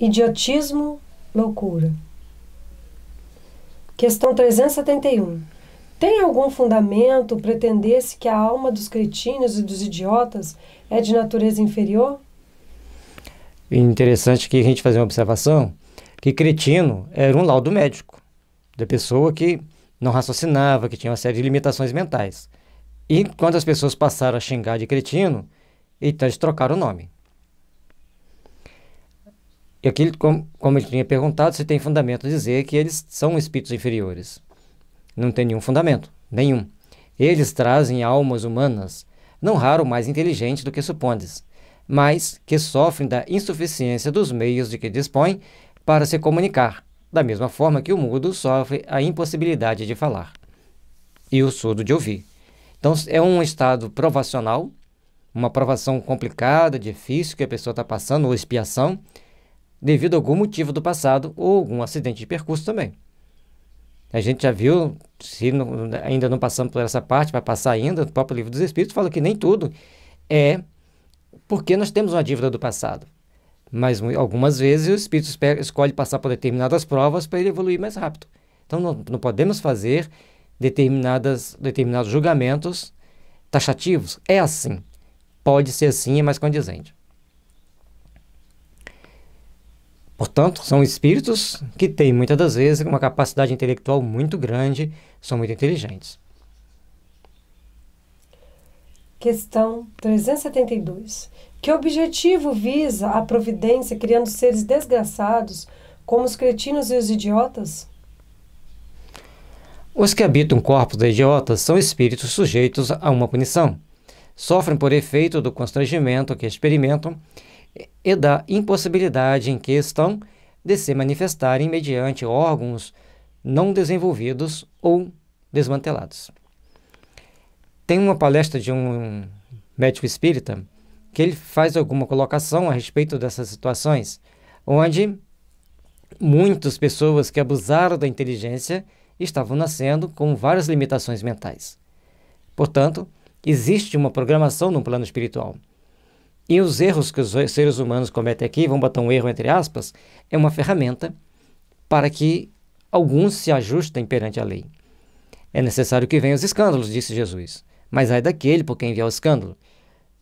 Idiotismo, loucura. Questão 371. Tem algum fundamento pretender-se que a alma dos cretinos e dos idiotas é de natureza inferior? Interessante que a gente fazer uma observação que cretino era um laudo médico da pessoa que não raciocinava, que tinha uma série de limitações mentais. E quando as pessoas passaram a xingar de cretino, então eles trocaram o nome. E aqui, como ele tinha perguntado, se tem fundamento dizer que eles são espíritos inferiores. Não tem nenhum fundamento, nenhum. Eles trazem almas humanas, não raro mais inteligentes do que supondes, mas que sofrem da insuficiência dos meios de que dispõem para se comunicar, da mesma forma que o mudo sofre a impossibilidade de falar e o surdo de ouvir. Então, é um estado provacional, uma provação complicada, difícil que a pessoa está passando, ou expiação, devido a algum motivo do passado ou algum acidente de percurso também. A gente já viu, se ainda não passamos por essa parte, vai passar ainda, o próprio Livro dos Espíritos fala que nem tudo é porque nós temos uma dívida do passado. Mas algumas vezes o Espírito escolhe passar por determinadas provas para ele evoluir mais rápido. Então não podemos fazer determinados julgamentos taxativos. É assim. Pode ser assim, é mais condizente. Portanto, são espíritos que têm, muitas das vezes, uma capacidade intelectual muito grande, são muito inteligentes. Questão 372. Que objetivo visa a providência criando seres desgraçados, como os cretinos e os idiotas? Os que habitam corpos de idiotas são espíritos sujeitos a uma punição. Sofrem por efeito do constrangimento que experimentam e da impossibilidade em que estão de se manifestarem mediante órgãos não desenvolvidos ou desmantelados. Tem uma palestra de um médico espírita que ele faz alguma colocação a respeito dessas situações, onde muitas pessoas que abusaram da inteligência estavam nascendo com várias limitações mentais. Portanto, existe uma programação no plano espiritual. E os erros que os seres humanos cometem aqui, vamos botar um erro entre aspas, é uma ferramenta para que alguns se ajustem perante a lei. É necessário que venham os escândalos, disse Jesus, mas ai daquele por quem vier o escândalo.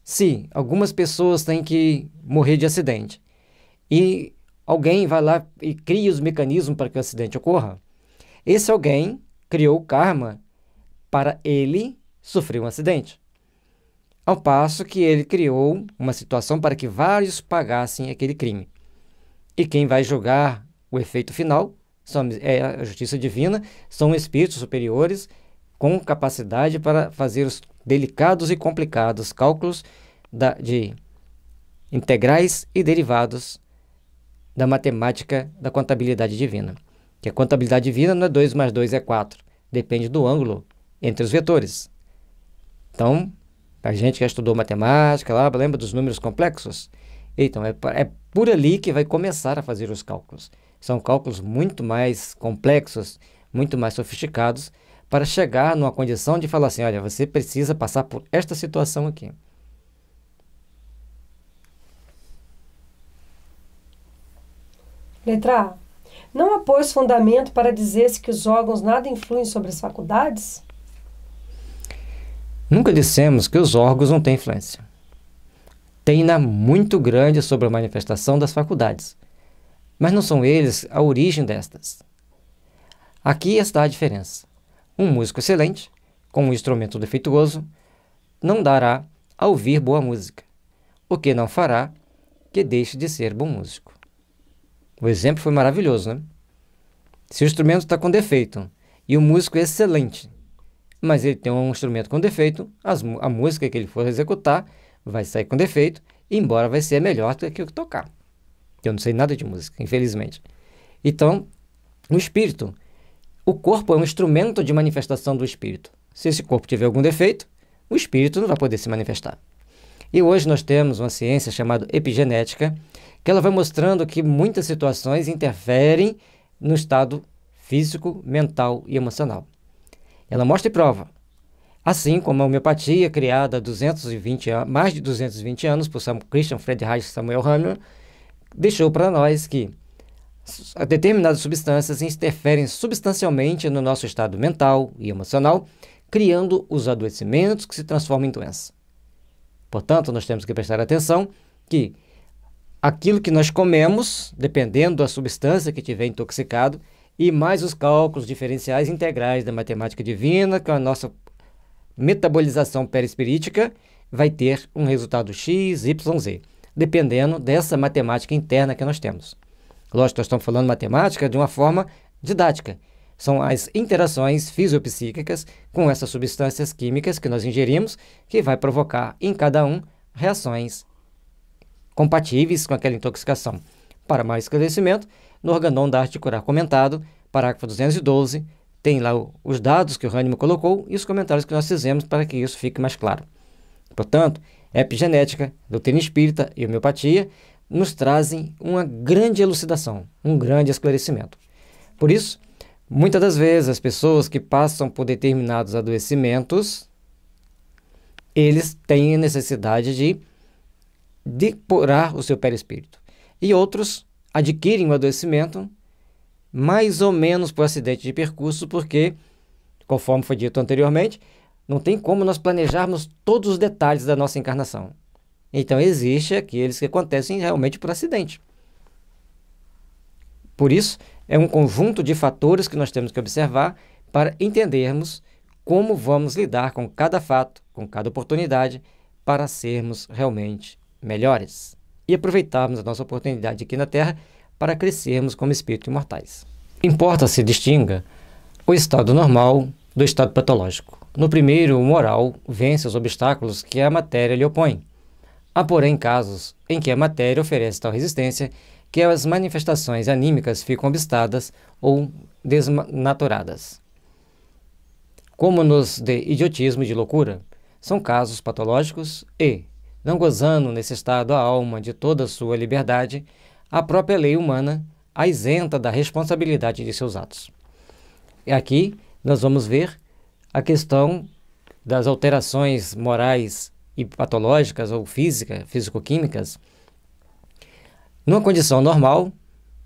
Se algumas pessoas têm que morrer de acidente e alguém vai lá e cria os mecanismos para que o acidente ocorra, esse alguém criou o karma para ele sofrer um acidente. Ao passo que ele criou uma situação para que vários pagassem aquele crime. E quem vai julgar o efeito final é a justiça divina, são espíritos superiores com capacidade para fazer os delicados e complicados cálculos de integrais e derivados da matemática da contabilidade divina. Que a contabilidade divina não é 2 mais 2 é 4, depende do ângulo entre os vetores. Então, a gente que estudou matemática, lá, lembra dos números complexos? Então, é por ali que vai começar a fazer os cálculos. São cálculos muito mais complexos, muito mais sofisticados, para chegar numa condição de falar assim, olha, você precisa passar por esta situação aqui. Letra A. Não há, pois, fundamento para dizer-se que os órgãos nada influem sobre as faculdades? Nunca dissemos que os órgãos não têm influência. Tem-na muito grande sobre a manifestação das faculdades, mas não são eles a origem destas. Aqui está a diferença. Um músico excelente, com um instrumento defeituoso, não dará a ouvir boa música, o que não fará que deixe de ser bom músico. O exemplo foi maravilhoso, né? Se o instrumento está com defeito e o músico é excelente, mas ele tem um instrumento com defeito, a música que ele for executar vai sair com defeito, embora vai ser melhor do que o que tocar. Eu não sei nada de música, infelizmente. Então, o espírito, o corpo é um instrumento de manifestação do espírito. Se esse corpo tiver algum defeito, o espírito não vai poder se manifestar. E hoje nós temos uma ciência chamada epigenética, que ela vai mostrando que muitas situações interferem no estado físico, mental e emocional. Ela mostra e prova. Assim como a homeopatia, criada há mais de 220 anos por Christian Friedrich Samuel Hahnemann, deixou para nós que determinadas substâncias interferem substancialmente no nosso estado mental e emocional, criando os adoecimentos que se transformam em doença. Portanto, nós temos que prestar atenção que aquilo que nós comemos, dependendo da substância que tiver intoxicado, e mais os cálculos diferenciais integrais da matemática divina, com a nossa metabolização perispirítica, vai ter um resultado X, Y, Z, dependendo dessa matemática interna que nós temos. Lógico, nós estamos falando matemática de uma forma didática. São as interações fisiopsíquicas com essas substâncias químicas que nós ingerimos, que vai provocar em cada um reações compatíveis com aquela intoxicação. Para mais esclarecimento, no Organon da Arte de Curar comentado, parágrafo 212, tem lá os dados que o Hahnemann colocou e os comentários que nós fizemos para que isso fique mais claro. Portanto, epigenética, doutrina espírita e homeopatia nos trazem uma grande elucidação, um grande esclarecimento. Por isso, muitas das vezes as pessoas que passam por determinados adoecimentos, eles têm a necessidade de depurar o seu perispírito. E outros adquirem o adoecimento mais ou menos por acidente de percurso, porque, conforme foi dito anteriormente, não tem como nós planejarmos todos os detalhes da nossa encarnação. Então, existe aqueles que acontecem realmente por acidente. Por isso, é um conjunto de fatores que nós temos que observar para entendermos como vamos lidar com cada fato, com cada oportunidade, para sermos realmente melhores e aproveitarmos a nossa oportunidade aqui na Terra para crescermos como espíritos imortais. Importa se distinga o estado normal do estado patológico. No primeiro, o moral vence os obstáculos que a matéria lhe opõe. Há, porém, casos em que a matéria oferece tal resistência que as manifestações anímicas ficam obstadas ou desnaturadas. Como nos de idiotismo e de loucura, são casos patológicos e, não gozando nesse estado a alma de toda a sua liberdade, a própria lei humana a isenta da responsabilidade de seus atos. E aqui nós vamos ver a questão das alterações morais e patológicas ou físico-químicas. Numa condição normal,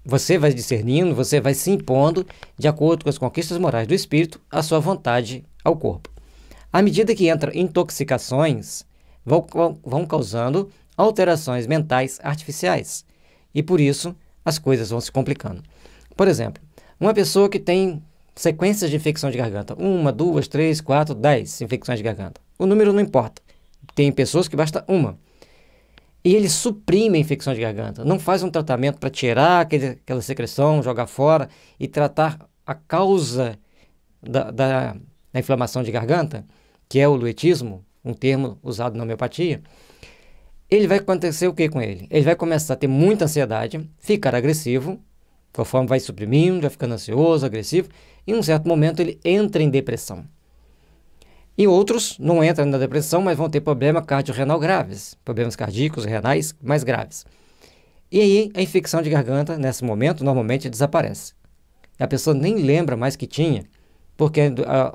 você vai discernindo, você vai se impondo de acordo com as conquistas morais do espírito, a sua vontade ao corpo. À medida que entram intoxicações, vão causando alterações mentais artificiais. E por isso, as coisas vão se complicando. Por exemplo, uma pessoa que tem sequências de infecção de garganta, 1, 2, 3, 4, 10 infecções de garganta. O número não importa. Tem pessoas que basta uma. E ele suprime a infecção de garganta. Não faz um tratamento para tirar aquela secreção, jogar fora e tratar a causa da inflamação de garganta, que é o luetismo, um termo usado na homeopatia. Ele vai acontecer o que com ele? Ele vai começar a ter muita ansiedade, ficar agressivo, conforme vai suprimindo, vai ficando ansioso, agressivo, e em um certo momento ele entra em depressão. E outros não entram na depressão, mas vão ter problemas cardiorrenal graves, problemas cardíacos e renais mais graves. E aí a infecção de garganta, nesse momento, normalmente desaparece. A pessoa nem lembra mais que tinha, porque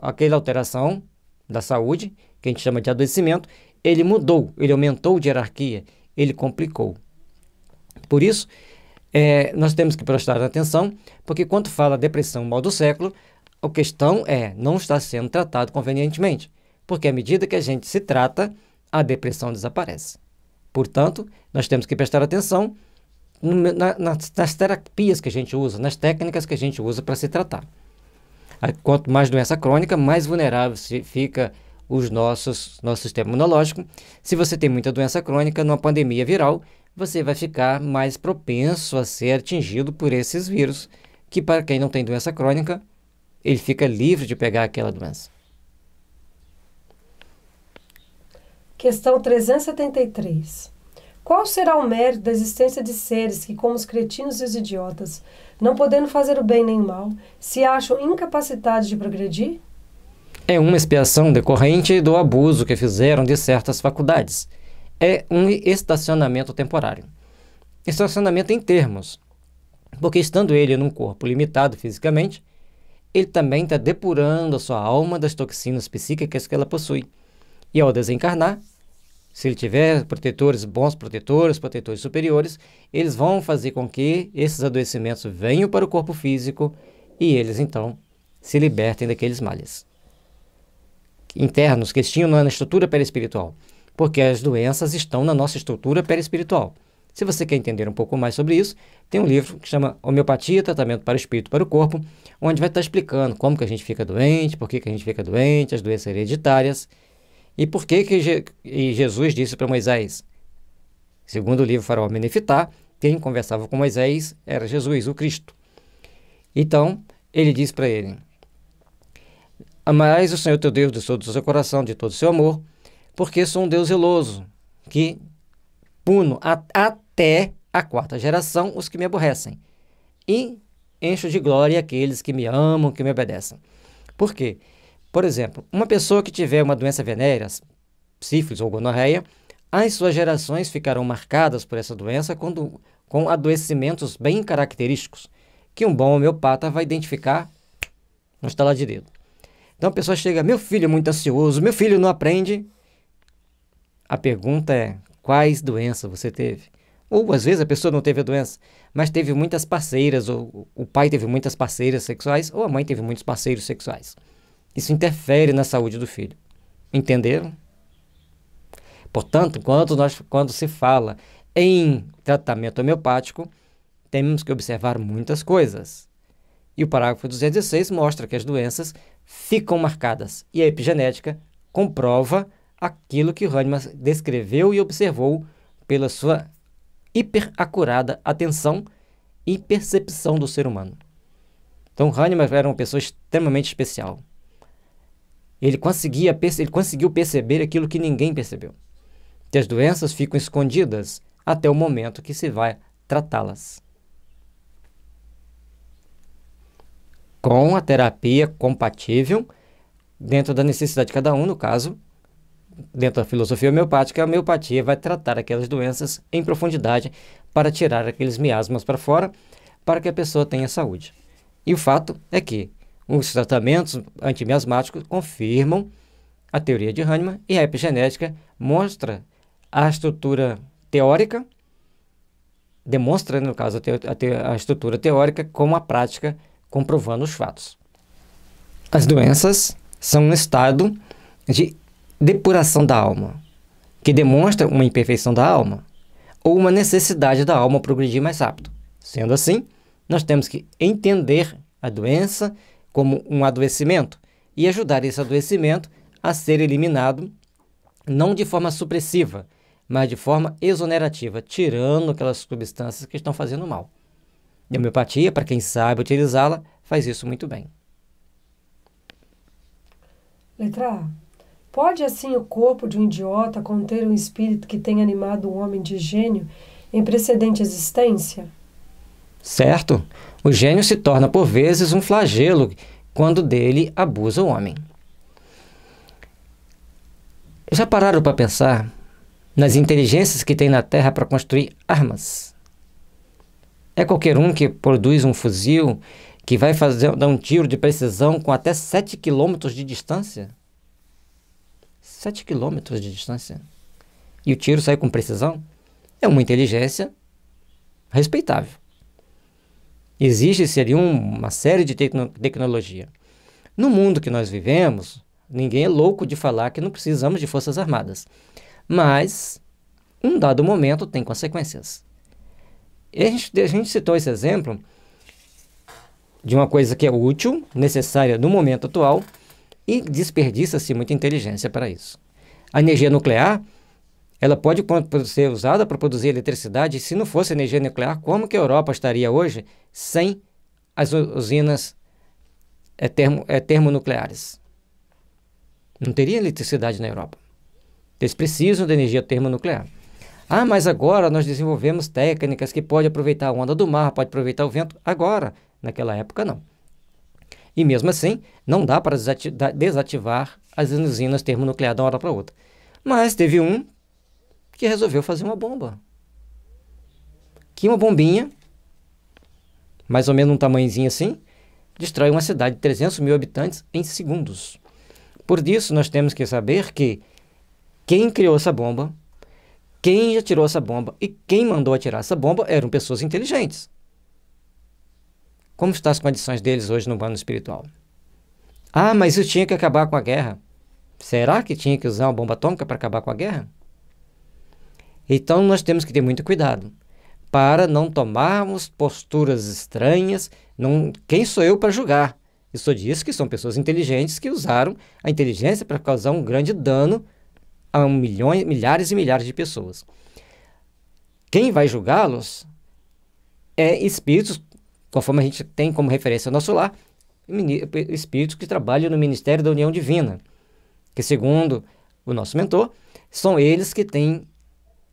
aquela alteração da saúde, que a gente chama de adoecimento, ele mudou, ele aumentou de hierarquia, ele complicou. Por isso, nós temos que prestar atenção, porque quando fala depressão mal do século, a questão não está sendo tratado convenientemente, porque à medida que a gente se trata, a depressão desaparece. Portanto, nós temos que prestar atenção nas terapias que a gente usa, nas técnicas que a gente usa para se tratar. Quanto mais doença crônica, mais vulnerável fica o nosso sistema imunológico. Se você tem muita doença crônica, numa pandemia viral, você vai ficar mais propenso a ser atingido por esses vírus, que para quem não tem doença crônica, ele fica livre de pegar aquela doença. Questão 373. Qual será o mérito da existência de seres que, como os cretinos e os idiotas, não podendo fazer o bem nem o mal, se acham incapacitados de progredir? É uma expiação decorrente do abuso que fizeram de certas faculdades. É um estacionamento temporário. Estacionamento em termos, porque estando ele num corpo limitado fisicamente, ele também está depurando a sua alma das toxinas psíquicas que ela possui. E ao desencarnar, Se ele tiver protetores, bons protetores, protetores superiores, eles vão fazer com que esses adoecimentos venham para o corpo físico e eles, então, se libertem daqueles males internos que eles tinham na estrutura perispiritual, porque as doenças estão na nossa estrutura perispiritual. Se você quer entender um pouco mais sobre isso, tem um livro que chama Homeopatia, Tratamento para o Espírito e para o Corpo, onde vai estar explicando como que a gente fica doente, por que que a gente fica doente, as doenças hereditárias, e por que que Jesus disse para Moisés. Segundo o livro Faraó Menefitá, quem conversava com Moisés era Jesus, o Cristo. Então, ele disse para ele: amarás o Senhor teu Deus de todo o seu coração, de todo o seu amor, porque sou um Deus zeloso, que puno até a 4ª geração os que me aborrecem, e encho de glória aqueles que me amam, que me obedecem. Por quê? Por exemplo, uma pessoa que tiver uma doença venérea, sífilis ou gonorreia, as suas gerações ficarão marcadas por essa doença com adoecimentos bem característicos, que um bom homeopata vai identificar no estalar de dedo. Então a pessoa chega: meu filho é muito ansioso, meu filho não aprende. A pergunta é: quais doenças você teve? Ou às vezes a pessoa não teve a doença, mas teve muitas parceiras, ou o pai teve muitas parceiras sexuais, ou a mãe teve muitos parceiros sexuais. Isso interfere na saúde do filho. Entenderam? Portanto, quando se fala em tratamento homeopático, temos que observar muitas coisas. E o parágrafo 216 mostra que as doenças ficam marcadas. E a epigenética comprova aquilo que Hahnemann descreveu e observou pela sua hiperacurada atenção e percepção do ser humano. Então, Hahnemann era uma pessoa extremamente especial. Ele conseguiu perceber aquilo que ninguém percebeu. Que as doenças ficam escondidas até o momento que se vai tratá-las. Com a terapia compatível, dentro da necessidade de cada um, no caso, dentro da filosofia homeopática, a homeopatia vai tratar aquelas doenças em profundidade para tirar aqueles miasmas para fora, para que a pessoa tenha saúde. E o fato é que os tratamentos antimiasmáticos confirmam a teoria de Hahnemann e a epigenética mostra a estrutura teórica, demonstra, no caso, a estrutura teórica como a prática, comprovando os fatos. As doenças são um estado de depuração da alma, que demonstra uma imperfeição da alma, ou uma necessidade da alma progredir mais rápido. Sendo assim, nós temos que entender a doença como um adoecimento e ajudar esse adoecimento a ser eliminado, não de forma supressiva, mas de forma exonerativa, tirando aquelas substâncias que estão fazendo mal. E a homeopatia, para quem sabe utilizá-la, faz isso muito bem. Letra A. Pode assim o corpo de um idiota conter um espírito que tenha animado um homem de gênio em precedente existência? Certo. O gênio se torna, por vezes, um flagelo quando dele abusa o homem. Já pararam para pensar nas inteligências que tem na Terra para construir armas? É qualquer um que produz um fuzil que vai dar um tiro de precisão com até 7 quilômetros de distância? 7 quilômetros de distância. E o tiro sai com precisão? É uma inteligência respeitável. Existe uma série de tecnologia. No mundo que nós vivemos, ninguém é louco de falar que não precisamos de forças armadas. Mas, um dado momento tem consequências. E a gente citou esse exemplo de uma coisa que é útil, necessária no momento atual, e desperdiça-se muita inteligência para isso. A energia nuclear, ela pode ser usada para produzir eletricidade, e se não fosse energia nuclear, como que a Europa estaria hoje sem as usinas termonucleares? Não teria eletricidade na Europa. Eles precisam de energia termonuclear. Ah, mas agora nós desenvolvemos técnicas que podem aproveitar a onda do mar, pode aproveitar o vento. Agora, naquela época, não. E mesmo assim, não dá para desativar as usinas termonucleares de uma hora para outra. Mas teve um que resolveu fazer uma bomba. Que uma bombinha, mais ou menos um tamanhozinho assim, destrói uma cidade de 300 mil habitantes em segundos. Por isso, nós temos que saber que quem criou essa bomba quem atirou essa bomba e quem mandou atirar essa bomba eram pessoas inteligentes. Como estão as condições deles hoje no plano espiritual? Ah, mas eu tinha que acabar com a guerra. Será que tinha que usar uma bomba atômica para acabar com a guerra? Então nós temos que ter muito cuidado para não tomarmos posturas estranhas. Quem sou eu para julgar? Eu só disse que são pessoas inteligentes que usaram a inteligência para causar um grande dano a milhares e milhares de pessoas. Quem vai julgá-los é espíritos, conforme a gente tem como referência o nosso lar, espíritos que trabalham no Ministério da União Divina, que, segundo o nosso mentor, são eles que têm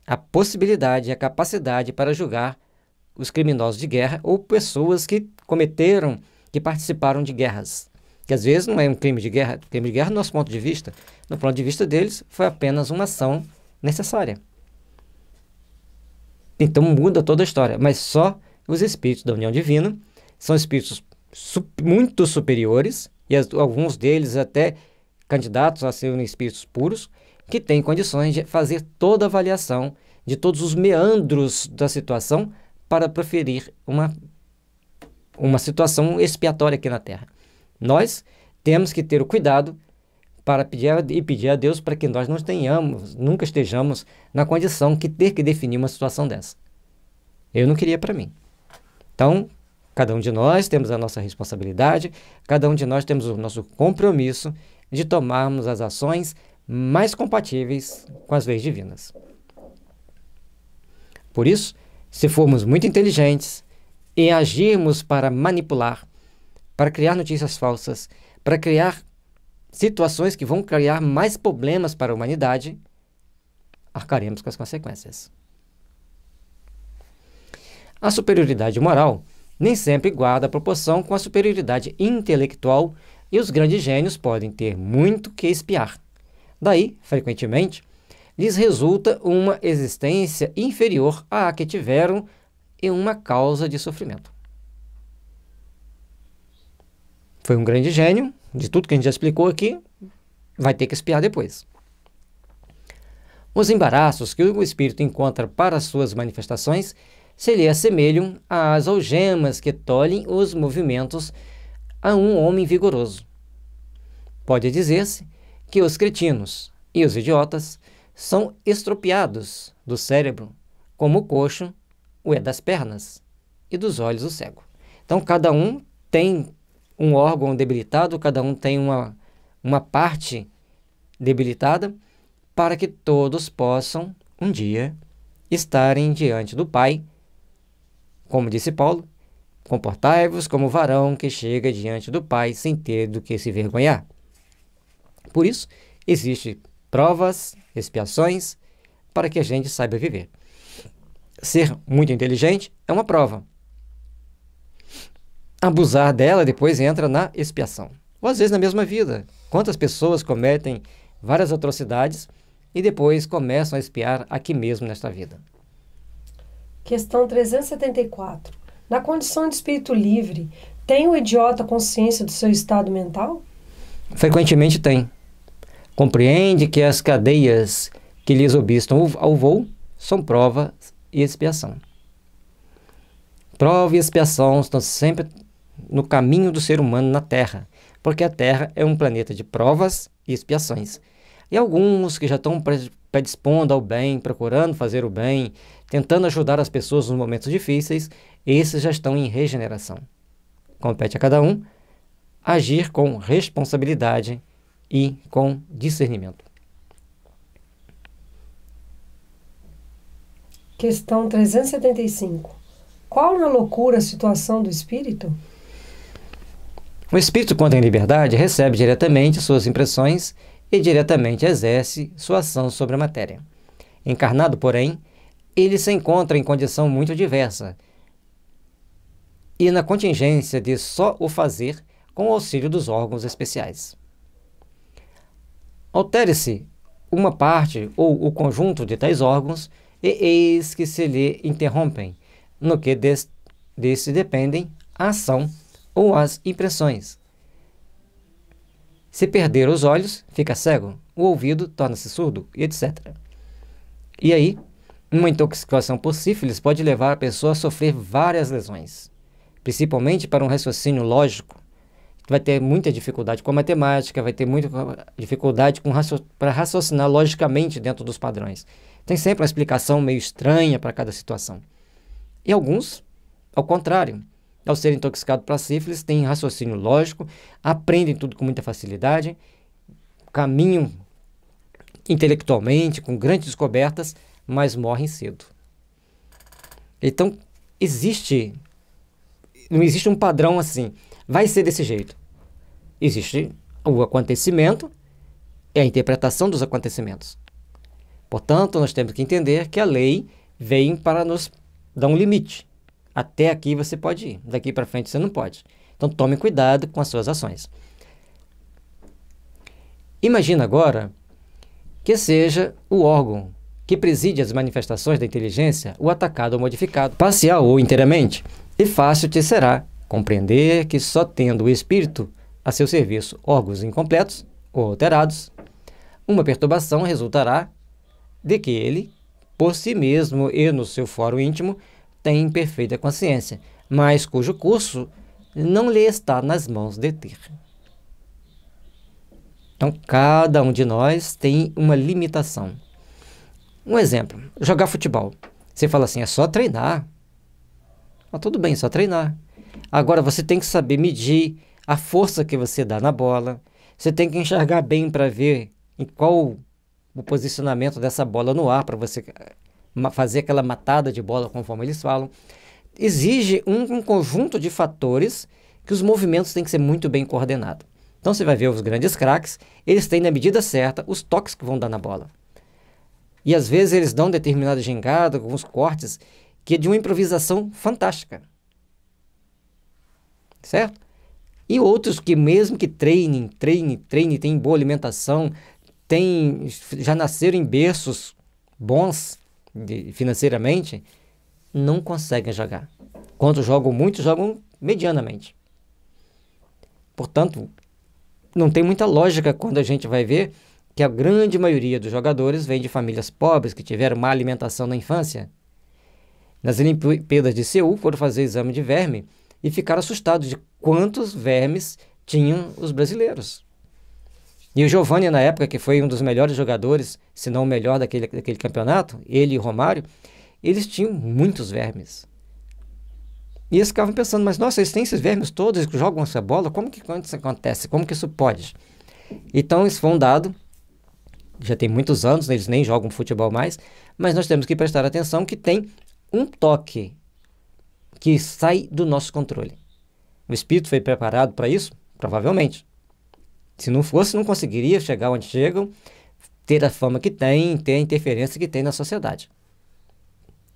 a possibilidade e a capacidade para julgar os criminosos de guerra ou pessoas que participaram de guerras. Que às vezes não é um crime de guerra. Crime de guerra, do nosso ponto de vista, no ponto de vista deles, foi apenas uma ação necessária. Então muda toda a história. Mas só os espíritos da União Divina são espíritos muito superiores, e alguns deles até candidatos a serem espíritos puros, que têm condições de fazer toda a avaliação de todos os meandros da situação para proferir uma situação expiatória aqui na Terra. Nós temos que ter o cuidado para pedir a Deus para que nós nunca estejamos na condição de ter que definir uma situação dessa. Eu não queria para mim. Então, cada um de nós temos a nossa responsabilidade, cada um de nós temos o nosso compromisso de tomarmos as ações mais compatíveis com as leis divinas. Por isso, se formos muito inteligentes e agirmos para manipular, para criar notícias falsas, para criar situações que vão criar mais problemas para a humanidade, arcaremos com as consequências. A superioridade moral nem sempre guarda proporção com a superioridade intelectual, e os grandes gênios podem ter muito que espiar. Daí, frequentemente, lhes resulta uma existência inferior à que tiveram e uma causa de sofrimento. Foi um grande gênio, de tudo que a gente já explicou aqui, vai ter que espiar depois. Os embaraços que o espírito encontra para suas manifestações se lhe assemelham às algemas que tolhem os movimentos a um homem vigoroso. Pode dizer-se que os cretinos e os idiotas são estropiados do cérebro, como o coxo o é das pernas e dos olhos o cego. Então, cada um tem um órgão debilitado, cada um tem uma parte debilitada, para que todos possam, um dia, estarem diante do Pai. Como disse Paulo, comportai-vos como varão que chega diante do Pai sem ter do que se vergonhar. Por isso, existem provas, expiações, para que a gente saiba viver. Ser muito inteligente é uma prova. Abusar dela depois entra na expiação. Ou às vezes na mesma vida. Quantas pessoas cometem várias atrocidades e depois começam a expiar aqui mesmo nesta vida. Questão 374. Na condição de espírito livre, tem o idiota consciência do seu estado mental? Frequentemente tem. Compreende que as cadeias que lhes obstam ao voo são prova e expiação. Prova e expiação estão sempre no caminho do ser humano na Terra, porque a Terra é um planeta de provas e expiações. E alguns que já estão predispondo ao bem, procurando fazer o bem, tentando ajudar as pessoas nos momentos difíceis, esses já estão em regeneração. Compete a cada um agir com responsabilidade e com discernimento. Questão 375. Qual na loucura a situação do espírito? O espírito, quando em liberdade, recebe diretamente suas impressões e diretamente exerce sua ação sobre a matéria. Encarnado, porém, ele se encontra em condição muito diversa e na contingência de só o fazer com o auxílio dos órgãos especiais. Altere-se uma parte ou o conjunto de tais órgãos e eis que se lhe interrompem, no que desse dependem a ação ou as impressões. Se perder os olhos, fica cego, o ouvido torna-se surdo, e etc. E aí, Uma intoxicação por sífilis pode levar a pessoa a sofrer várias lesões, principalmente para um raciocínio lógico. Vai ter muita dificuldade com a matemática, vai ter muita dificuldade para raciocinar logicamente dentro dos padrões. Tem sempre uma explicação meio estranha para cada situação. E alguns, ao contrário, ao serem intoxicados por sífilis, têm raciocínio lógico, aprendem tudo com muita facilidade, caminham intelectualmente, com grandes descobertas, mas morrem cedo. Então, não existe um padrão assim, vai ser desse jeito. Existe o acontecimento e a interpretação dos acontecimentos. Portanto, nós temos que entender que a lei vem para nos dar um limite. Até aqui você pode ir, daqui para frente você não pode. Então, tome cuidado com as suas ações. Imagina agora que seja o órgão que preside as manifestações da inteligência o atacado ou modificado, parcial ou inteiramente, e fácil te será compreender que só tendo o espírito a seu serviço órgãos incompletos ou alterados, uma perturbação resultará de que ele, por si mesmo e no seu fórum íntimo, tem perfeita consciência, mas cujo curso não lhe está nas mãos de ter. Então, cada um de nós tem uma limitação. Um exemplo, jogar futebol. Você fala assim, é só treinar. Tudo bem, é só treinar. Agora, você tem que saber medir a força que você dá na bola. Você tem que enxergar bem para ver em qual o posicionamento dessa bola no ar, para você fazer aquela matada de bola, conforme eles falam. Exige um conjunto de fatores que os movimentos têm que ser muito bem coordenados. Então, você vai ver os grandes craques, eles têm na medida certa os toques que vão dar na bola. E às vezes eles dão determinada gingada, alguns cortes, que é de uma improvisação fantástica. Certo? E outros que mesmo que treinem, têm boa alimentação, já nasceram em berços bons financeiramente, não conseguem jogar. Quando jogam muito, jogam medianamente. Portanto, não tem muita lógica quando a gente vai ver que a grande maioria dos jogadores vem de famílias pobres que tiveram má alimentação na infância. Nas Olimpíadas de Seul foram fazer exame de verme e ficaram assustados de quantos vermes tinham os brasileiros. E o Giovani, na época, que foi um dos melhores jogadores, se não o melhor daquele campeonato, ele e o Romário, eles tinham muitos vermes. E eles ficavam pensando, mas nossa, eles têm esses vermes todos, eles jogam essa bola, como que isso acontece? Como que isso pode? Então, isso foi um dado, já tem muitos anos, eles nem jogam futebol mais, mas nós temos que prestar atenção que tem um toque que sai do nosso controle. O espírito foi preparado para isso? Provavelmente. Se não fosse, não conseguiria chegar onde chegam, ter a fama que tem, ter a interferência que tem na sociedade.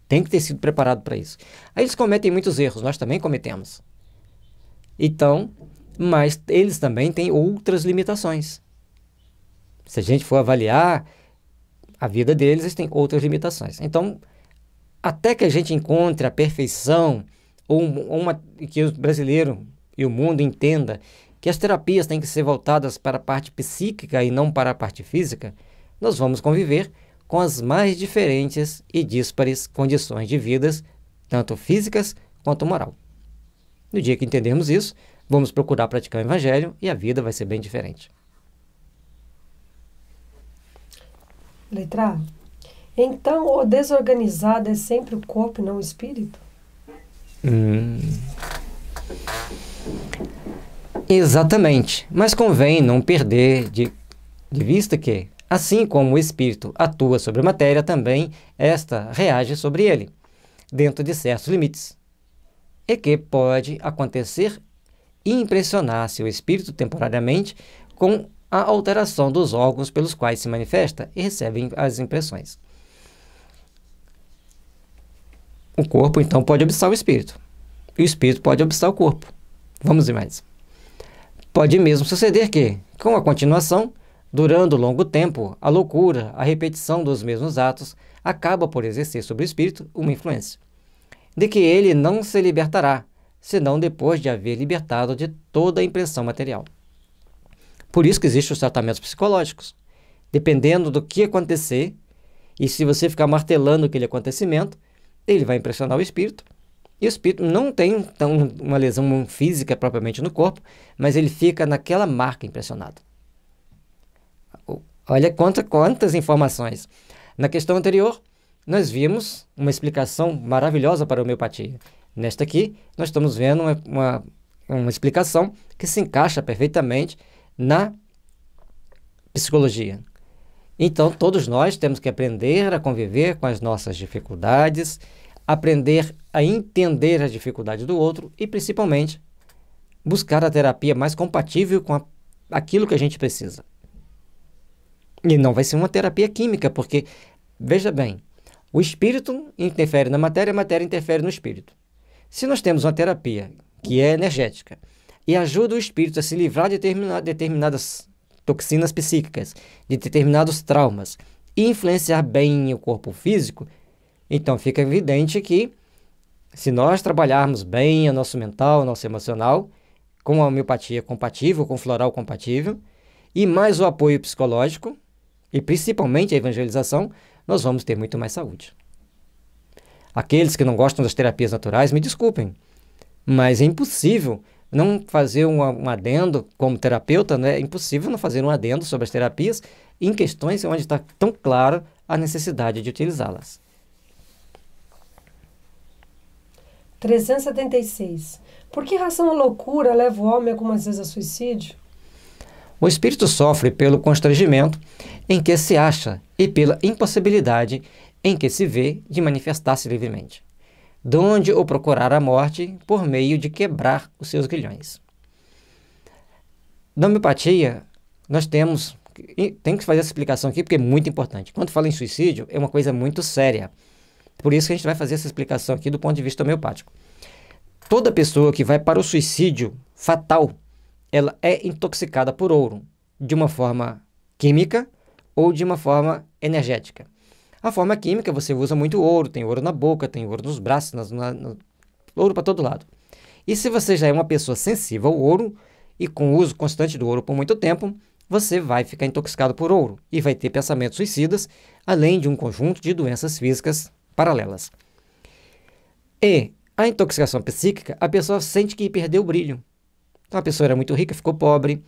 Tem que ter sido preparado para isso. Aí eles cometem muitos erros, nós também cometemos. Então, mas eles também têm outras limitações. Se a gente for avaliar a vida deles, eles têm outras limitações. Então, até que a gente encontre a perfeição, que o brasileiro e o mundo entenda que as terapias têm que ser voltadas para a parte psíquica e não para a parte física, nós vamos conviver com as mais diferentes e díspares condições de vidas, tanto físicas quanto moral. No dia que entendermos isso, vamos procurar praticar o Evangelho e a vida vai ser bem diferente. Letra A. Então, o desorganizado é sempre o corpo e não o espírito? Exatamente, mas convém não perder de vista que, assim como o espírito atua sobre a matéria, também esta reage sobre ele, dentro de certos limites, e que pode acontecer e impressionar seu espírito temporariamente com a alteração dos órgãos pelos quais se manifesta e recebe as impressões. O corpo, então, pode obstar o espírito, e o espírito pode obstar o corpo. Vamos ver mais. Pode mesmo suceder que, com a continuação, durando longo tempo, a loucura, a repetição dos mesmos atos, acaba por exercer sobre o espírito uma influência, de que ele não se libertará, senão depois de haver libertado de toda a impressão material. Por isso que existem os tratamentos psicológicos. Dependendo do que acontecer E se você ficar martelando aquele acontecimento, ele vai impressionar o espírito. E o espírito não tem uma lesão física propriamente no corpo, mas ele fica naquela marca impressionado. Olha quantas informações. Na questão anterior, nós vimos uma explicação maravilhosa para a homeopatia. Nesta aqui, nós estamos vendo uma explicação que se encaixa perfeitamente na psicologia. Então, todos nós temos que aprender a conviver com as nossas dificuldades, aprender a entender as dificuldades do outro e, principalmente, buscar a terapia mais compatível com aquilo que a gente precisa. E não vai ser uma terapia química, porque, veja bem, o espírito interfere na matéria, a matéria interfere no espírito. Se nós temos uma terapia que é energética e ajuda o espírito a se livrar de determinadas toxinas psíquicas, de determinados traumas, e influenciar bem o corpo físico, então fica evidente que, se nós trabalharmos bem o nosso mental, o nosso emocional, com a homeopatia compatível, com o floral compatível, e mais o apoio psicológico, e principalmente a evangelização, nós vamos ter muito mais saúde. Aqueles que não gostam das terapias naturais, me desculpem, mas é impossível não fazer um adendo como terapeuta, né? É impossível não fazer um adendo sobre as terapias em questões onde está tão clara a necessidade de utilizá-las. 376. Por que razão a loucura leva o homem algumas vezes a suicídio? O espírito sofre pelo constrangimento em que se acha e pela impossibilidade em que se vê de manifestar-se livremente, donde ou procurar a morte por meio de quebrar os seus grilhões. Na homeopatia, nós tem que fazer essa explicação aqui porque é muito importante. Quando fala em suicídio, é uma coisa muito séria. Por isso que a gente vai fazer essa explicação aqui do ponto de vista homeopático. Toda pessoa que vai para o suicídio fatal, ela é intoxicada por ouro, de uma forma química ou de uma forma energética. A forma química, você usa muito ouro, tem ouro na boca, tem ouro nos braços, ouro para todo lado. E se você já é uma pessoa sensível ao ouro e com o uso constante do ouro por muito tempo, você vai ficar intoxicado por ouro e vai ter pensamentos suicidas, além de um conjunto de doenças físicas paralelas. E a intoxicação psíquica, a pessoa sente que perdeu o brilho. Então a pessoa era muito rica, ficou pobre.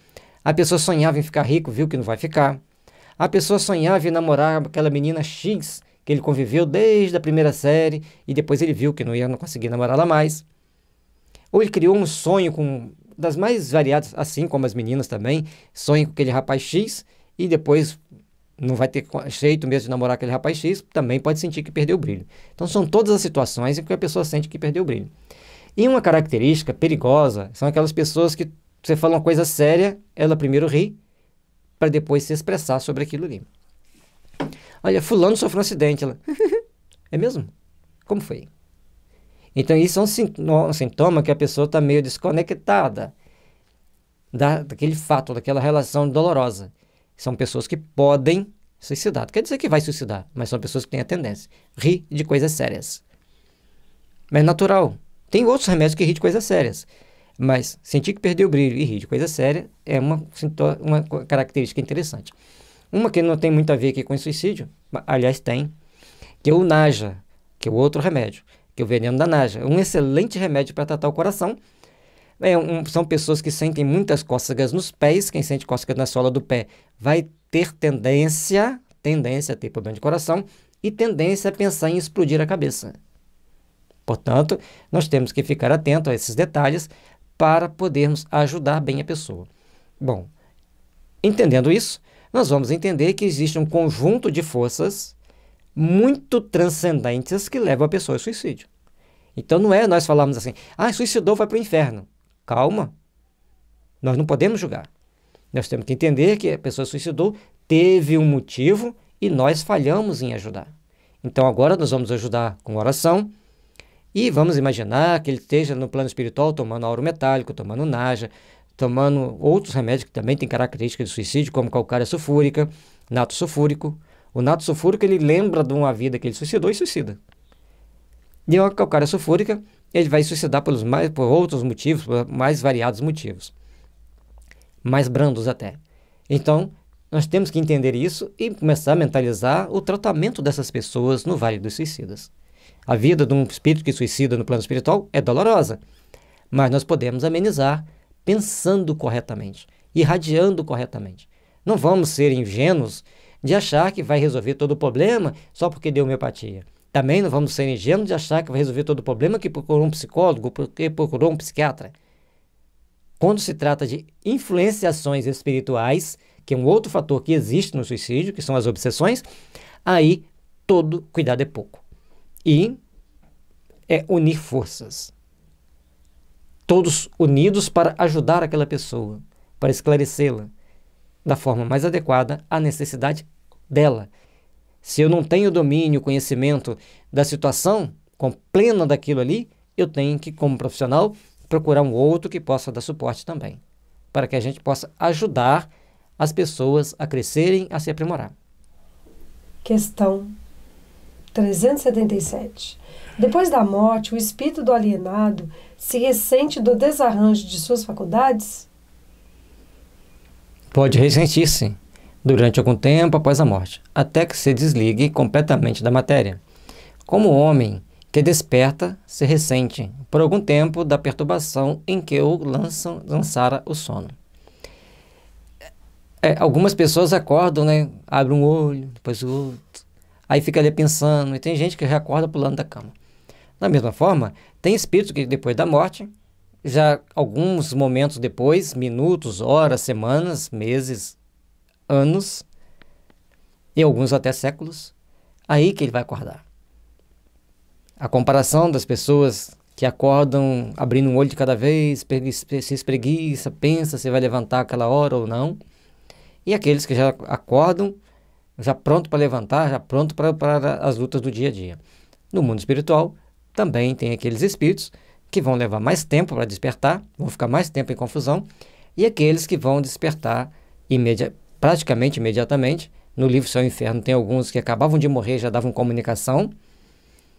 A pessoa sonhava em ficar rico, viu que não vai ficar. A pessoa sonhava em namorar aquela menina X, que ele conviveu desde a primeira série, e depois ele viu que não conseguia namorá-la mais. Ou ele criou um sonho das mais variadas, assim como as meninas também, sonham com aquele rapaz X, e depois não vai ter jeito mesmo de namorar aquele rapaz X, também pode sentir que perdeu o brilho. Então são todas as situações em que a pessoa sente que perdeu o brilho. E uma característica perigosa são aquelas pessoas que você fala uma coisa séria, ela primeiro ri, para depois se expressar sobre aquilo ali. Olha, fulano sofreu um acidente. Ela, é mesmo? Como foi? Então isso é um sintoma que a pessoa está meio desconectada daquele fato, daquela relação dolorosa. São pessoas que podem suicidar. Não quer dizer que vai suicidar, mas são pessoas que têm a tendência. Rir de coisas sérias. Mas é natural. Tem outros remédios que rir de coisas sérias. Mas sentir que perdeu o brilho e rir de coisa séria é uma característica interessante. Uma que não tem muito a ver aqui com o suicídio, aliás tem, que é o Naja, que é o outro remédio, que é o veneno da Naja. Um excelente remédio para tratar o coração. São pessoas que sentem muitas cócegas nos pés. Quem sente cócegas na sola do pé vai ter tendência a ter problema de coração e tendência a pensar em explodir a cabeça. Portanto, nós temos que ficar atentos a esses detalhes para podermos ajudar bem a pessoa. Bom, entendendo isso, nós vamos entender que existe um conjunto de forças muito transcendentes que levam a pessoa ao suicídio. Então não é nós falarmos assim, suicidou, vai para o inferno. Calma, nós não podemos julgar. Nós temos que entender que a pessoa suicidou, teve um motivo e nós falhamos em ajudar. Então agora nós vamos ajudar com oração e vamos imaginar que ele esteja no plano espiritual tomando ouro metálico, tomando Naja, tomando outros remédios que também têm características de suicídio, como calcária sulfúrica, nato sulfúrico. O nato sulfúrico ele lembra de uma vida que ele suicidou e suicida. E a calcária sulfúrica ele vai suicidar por outros motivos, por mais variados motivos. Mais brandos até. Então, Nós temos que entender isso e começar a mentalizar o tratamento dessas pessoas no Vale dos Suicidas. A vida de um espírito que suicida no plano espiritual é dolorosa, mas nós podemos amenizar pensando corretamente, irradiando corretamente. Não vamos ser ingênuos de achar que vai resolver todo o problema só porque deu homeopatia. Também não vamos ser ingênuos de achar que vai resolver todo o problema que procurou um psicólogo, porque procurou um psiquiatra. Quando se trata de influenciações espirituais, que é um outro fator que existe no suicídio, que são as obsessões, aí todo cuidado é pouco. E é unir forças. Todos unidos para ajudar aquela pessoa, para esclarecê-la da forma mais adequada à necessidade dela. Se eu não tenho domínio, conhecimento da situação plena daquilo ali, eu tenho que, como profissional, procurar um outro que possa dar suporte também, para que a gente possa ajudar as pessoas a crescerem, a se aprimorar. Questão 377. Depois da morte, o espírito do alienado se ressente do desarranjo de suas faculdades? Pode ressentir-se durante algum tempo após a morte, até que se desligue completamente da matéria. Como o homem que desperta se ressente por algum tempo da perturbação em que o lançara o sono. Algumas pessoas acordam, né? Abrem um olho, depois o outro, aí fica ali pensando, e tem gente que já acorda pulando da cama. Da mesma forma, tem espíritos que depois da morte, já alguns momentos depois, minutos, horas, semanas, meses, anos, e alguns até séculos, aí que ele vai acordar. A comparação das pessoas que acordam abrindo um olho de cada vez, se espreguiça, pensa se vai levantar aquela hora ou não, e aqueles que já acordam, já pronto para levantar, já pronto para as lutas do dia a dia. No mundo espiritual, também tem aqueles espíritos que vão levar mais tempo para despertar, vão ficar mais tempo em confusão, e aqueles que vão despertar praticamente imediatamente. No livro Céu e Inferno tem alguns que acabavam de morrer, já davam comunicação.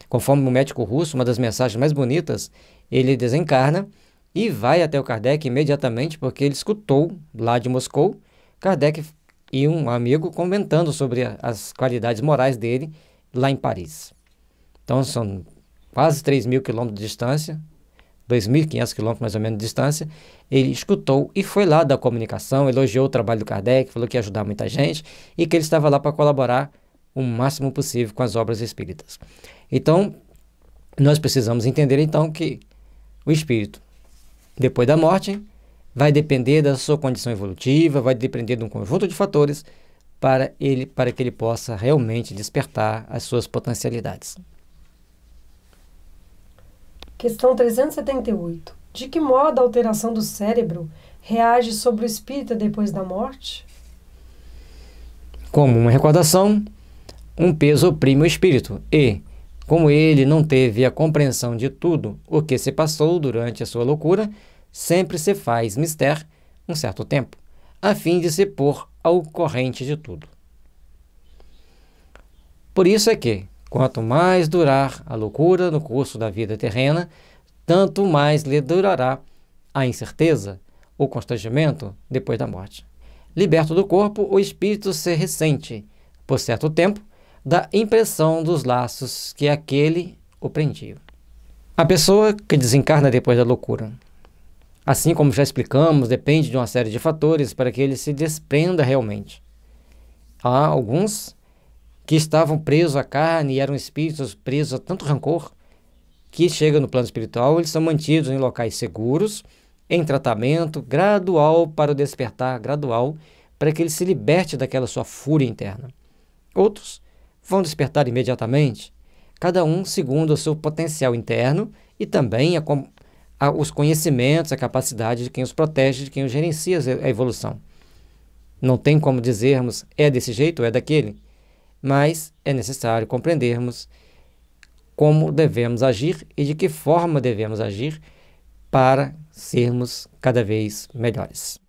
Conforme o médico russo, uma das mensagens mais bonitas, ele desencarna e vai até o Kardec imediatamente, porque ele escutou lá de Moscou, Kardec e um amigo comentando sobre as qualidades morais dele lá em Paris. Então são quase 3.000 quilômetros de distância, 2.500 quilômetros mais ou menos de distância. Ele escutou e foi lá dar comunicação, elogiou o trabalho do Kardec, falou que ia ajudar muita gente e que ele estava lá para colaborar o máximo possível com as obras espíritas. Então, nós precisamos entender então que o espírito, depois da morte, vai depender da sua condição evolutiva, vai depender de um conjunto de fatores para que ele possa realmente despertar as suas potencialidades. Questão 378. De que modo a alteração do cérebro reage sobre o espírito depois da morte? Como uma recordação, um peso oprime o espírito e, como ele não teve a compreensão de tudo o que se passou durante a sua loucura, sempre se faz mister um certo tempo, a fim de se pôr ao corrente de tudo. Por isso é que, quanto mais durar a loucura no curso da vida terrena, tanto mais lhe durará a incerteza, o constrangimento depois da morte. Liberto do corpo, o espírito se ressente, por certo tempo, da impressão dos laços que aquele o prendiam. A pessoa que desencarna depois da loucura, assim como já explicamos, depende de uma série de fatores para que ele se desprenda realmente. Há alguns que estavam presos à carne e eram espíritos presos a tanto rancor que chega no plano espiritual, eles são mantidos em locais seguros, em tratamento gradual para o despertar gradual, para que ele se liberte daquela sua fúria interna. Outros vão despertar imediatamente, cada um segundo o seu potencial interno e também os conhecimentos, a capacidade de quem os protege, de quem os gerencia a evolução. Não tem como dizermos é desse jeito ou é daquele, mas é necessário compreendermos como devemos agir e de que forma devemos agir para sermos cada vez melhores.